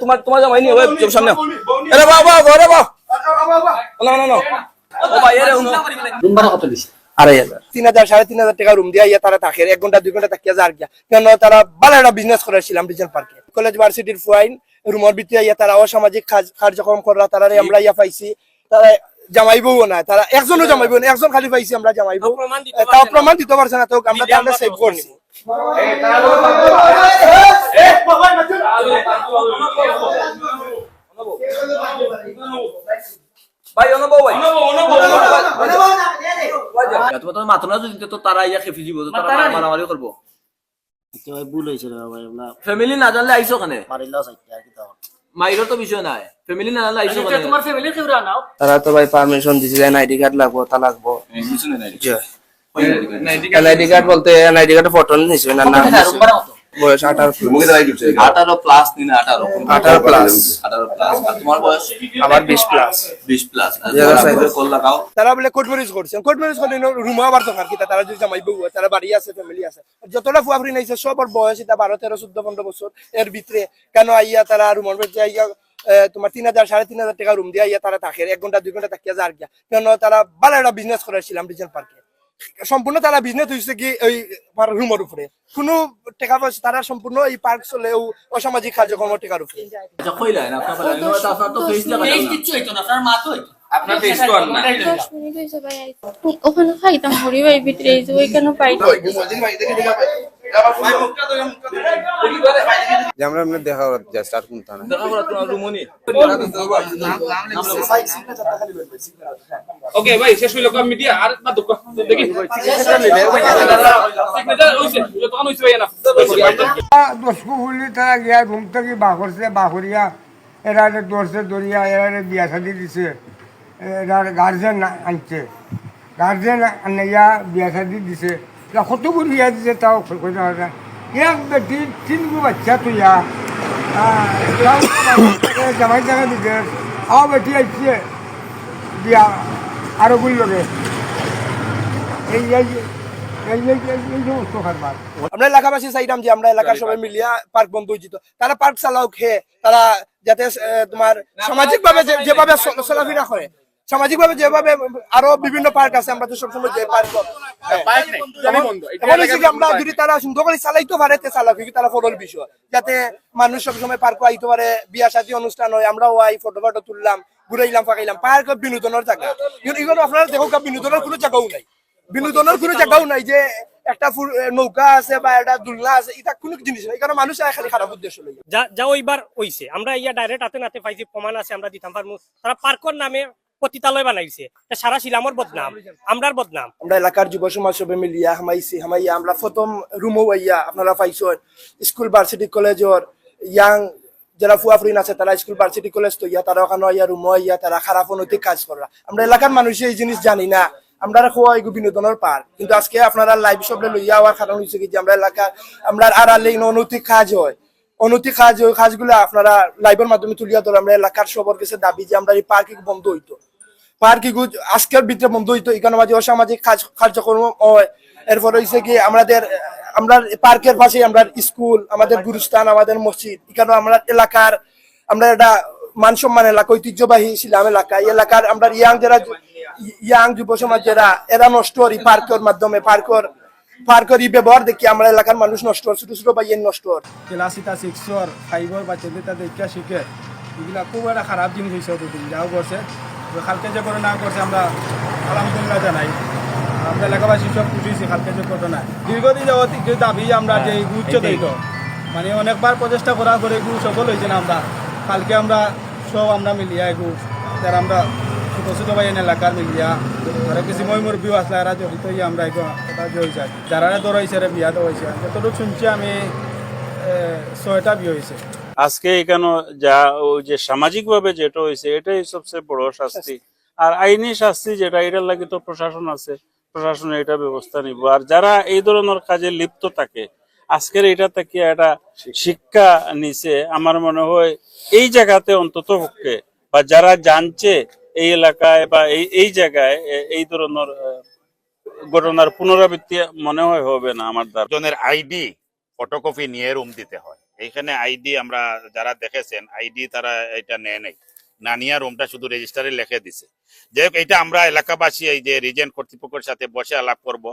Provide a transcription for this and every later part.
তোমার জামাই নি সামনে বাবা ঘরে বা কত দিচ্ছে 3000 3,500 টাকা রুম দিয়া তারা থাকে 1 ঘন্টা 2 ঘন্টা থাকিয়া যার গিয়া কেন তারা ভালো একটা বিজনেস করেছিলাম রিজন পার্কে কলেজ ভার্সিটির ফুয়াইন রুমের ভিতরে তারা অসামাজিক কার্যক্রম করা তারা আমরা পাইছি তারা জামাই বউ না তারা একজনও জামাই বউ না একজন খালি পাইছি আমরা জামাই বউ তাও প্রমাণ দিতে পারছে না তো আমরা তাহলে সেভ করে নিব ভাই অনুভব ভাই তোমার মাতনা যদি তো তারা ইয়া খেফি দিব তারা মারামারি করব ভাই ভুল হইছে রে ভাই আমরা ফ্যামিলি না জানলে আইছো কেন মারিলা চাইতে আর কি তাও মাইরো তো বিষয় নাই ফ্যামিলি না জানলে আইছো কেন তোমার ফ্যামিলির কেউ নাও তারা তো ভাই পারমিশন দিছে যে আইডি কার্ড লাগবো তা লাগবো কিছু নাই আইডি কার্ড বলতে আইডি কার্ডের ফটো নিছে না না বয়স 18 প্লাস নিনা 18 প্লাস আর তোমার বয়স আমার 20 প্লাস কল লাগাও তারা বলে কোর্ট ম্যারেজ করছে রুমে আবার দরকার কি তারা যদি জামাই বউ তারা বাড়ি আছে ফ্যামিলি আছে যতটা ফুয়াফরি নাইছে সবার বয়স এটা 12 13 14 15 বছর এর ভিতরে কেন আইয়া তারা রুমের ভিতরে আইয়া তোমার 3000 3,500 টাকা রুম দিয়া তারা থাকে 1 ঘন্টা 2 ঘন্টা থাকিয়া যার গিয়া কেন তারা ভালো একটা বিজনেস করেছিলাম রিজন পার্কে সম্পূর্ণ তারা বিজনেস হয়েছে কি ওই রুমের উপরে কোনো টাকা পয়সা তারা সম্পূর্ণ এই পার্ক চলে অসামাজিক কার্যক্রম টাকার উপরে আপনার ফেস তো আর না 10 মিনিট হইছে ভাই ওখানে খাইতাম হরি ভাই ভিতরে এই যে ওইখানে পাই আমরা আমরা দেখা করতে স্টার্ট করতে না দেখা করা তোমার রুমনি ওকে ভাই শেষ হইলো কম মিডিয়া আর বাদ দাও দেখি সিগনেচার হইছে তখন হইছে ভাই না 10 ফুলি তারা গিয়া রুম থেকে বাহরছে বাহরিয়া এরা দর্শে দরিয়া এরা বিয়া শাদি দিছে এরা গার্জেন আনছে গার্জেন আনাইয়া বিয়া শাদি দিছে কত বিয়া দিছে তাও কইনা এক বেটি 3 গো বাচ্চা তো ইয়া জামাই জায়গা দিছে আও বেটি আইছে বিয়া আরো গুল লগে এই আমরা এলাকাবাসী চাইতাম যে আমরা এলাকার সবাই মিলিয়া পার্ক বন্ধ হয়েছিল তারা পার্ক চালাও খেয়ে তারা যাতে তোমার সামাজিক ভাবে যেভাবে চলাফেরা করে সামাজিক ভাবে যেভাবে আরো বিভিন্ন পার্ক আছে আমরা তো সবসময় যে পার্ক আমরা যদি তারা সুন্দর করে চালাইতে পারে চালাক তারা ফটোর বিষয় যাতে মানুষ সবসময় পার্ক আইতে পারে বিয়া শাদী অনুষ্ঠান হয় আমরাও আই ফটো তুললাম ঘুরাইলাম ফাঁকাইলাম পার্ক বিনোদনের জায়গা কিন্তু আপনারা দেখো বিনোদনের কোনো জায়গাও নাই বিনোদনের কোনো জায়গাও নাই যে একটা নৌকা আছে বা একটা দুলনা আছে এটা কোনো জিনিস নাই কারণ মানুষ খালি খারাপ উদ্দেশ্য লই যা ওইবার হইছে আমরা ইয়া ডাইরেক্ট হাতে নাতে পাইছি প্রমাণ আছে আমরা দিতাম পারমু তারা পার্কর নামে পতিতালয় বানাইছে সারা শিলামর বদনাম আমরার বদনাম আমরা এলাকার যুব সমাজ সবে মিলিয়া হামাইয়া আমরা প্রথম রুমও আইয়া আপনারা পাইছেন স্কুল ভার্সিটি কলেজর ইয়াং যারা ফুয়াফরিন আছে তারা স্কুল ভার্সিটি কলেজ তো ইয়া তারা ওখানে ইয়া রুমও ইয়া তারা খারাপ অনৈতিক কাজ করা আমরা এলাকার মানুষ এই জিনিস জানি না আমরা খোয়া এগু বিনোদনের পার কিন্তু আজকে আপনারা লাইভ সবলে লইয়া হওয়ার কারণ হচ্ছে কি যে আমরা এলাকার আমরা আড়ালে অনৈতিক কাজ হয় অনৈতিক কাজ ওই কাজগুলো আপনারা লাইভের মাধ্যমে তুলিয়া ধরে আমরা এলাকার সবার কাছে দাবি যে আমরা এই পার্কিং বন্ধ হইতো পার্কিং আজকের ভিতরে বন্ধ হইতো এখানে মাঝে অসামাজিক কার্যক্রম হয় এরপর হয়েছে কি আমাদের আমরা পার্কের পাশে আমরা স্কুল আমাদের গুরুস্থান আমাদের মসজিদ এখানে আমরা এলাকার আমরা একটা মান সম্মান এলাকা ঐতিহ্যবাহী ছিলাম এলাকা এই এলাকার আমরা ইয়াং যুব সমাজ যারা এরা নষ্ট করি পার্কের মাধ্যমে পার্কের ব্যবহার দেখি আমরা এলাকার মানুষ নষ্ট ছোট ছোট ভাইয়ের নষ্ট ক্লাস 6 5 বাচ্চাদের তাদের শিক্ষা শিখে এগুলা খুব একটা খারাপ জিনিস হয়েছে যাও করছে খালকে যে করে না করছে আমরা আলহামদুলিল্লাহ জানাই আমরা এলাকাবাসী সব খুশি খালকে যে ঘটনা দীর্ঘদিন যাবত যে দাবি আমরা যে গুচ্ছ দিত মানে অনেকবার প্রচেষ্টা করার পরে এগুলো সফল হয়েছে না আমরা কালকে আমরা সব আমরা মিলিয়া এগুলো যারা আমরা ছোট ছোট ভাই এলাকার মিলিয়া আর কিছু মই মুরব্বীও আসলে এরা জড়িত হয়ে আমরা এটা হয়েছে যারা দৌড়াইছে বিয়া দৌড়াইছে যতটুকু শুনছি আমি 6টা বিয়ে হয়েছে আজকে এখানে যা ওই যে সামাজিক ভাবে যেটা হয়েছে এটাই সবচেয়ে বড় শাস্তি আর আইনি শাস্তি যেটা এটার লাগে তো প্রশাসন আছে প্রশাসন এটা ব্যবস্থা নিব আর যারা এই ধরনের কাজে লিপ্ত থাকে আজকের এটা থেকে একটা শিক্ষা নিছে আমার মনে হয় এই জায়গাতে অন্তত পক্ষে বা যারা জানছে এই এলাকায় বা এই জায়গায় এই ধরনের ঘটনার পুনরাবৃত্তি মনে হয় হবে না আমার দ্বারা। জনের আইডি ফটোকপি নিয়ে রুম দিতে হয়। এইখানে আইডি আমরা যারা দেখেছেন আইডি তারা এটা নেয় নাই, না নিয়ে রুমটা শুধু রেজিস্টারে লিখে দিছে। যাই হোক, এটা আমরা এলাকাবাসী এই যে রিজেন্ট কর্তৃপক্ষের সাথে বসে আলাপ করব।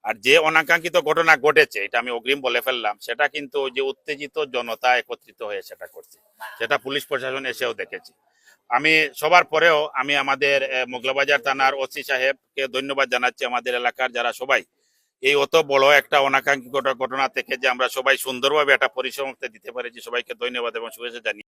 আর যে অনাকাঙ্ক্ষিত ঘটনা ঘটেছে, এটা আমি অগ্রিম বলে ফেললাম, সেটা কিন্তু যে উত্তেজিত জনতা একত্রিত হয়ে সেটা করছে, সেটা পুলিশ প্রশাসন এসেও দেখেছে। আমি সবার পরেও আমি আমাদের মোগলাবাজার থানার ওসি সাহেবকে ধন্যবাদ জানাচ্ছি, আমাদের এলাকার যারা সবাই এই অত বড় একটা অনাকাঙ্ক্ষিত ঘটনা থেকে যে আমরা সবাই সুন্দরভাবে একটা পরিসমাপ্তি দিতে পারেছি, সবাইকে ধন্যবাদ এবং শুভেচ্ছা জানিয়ে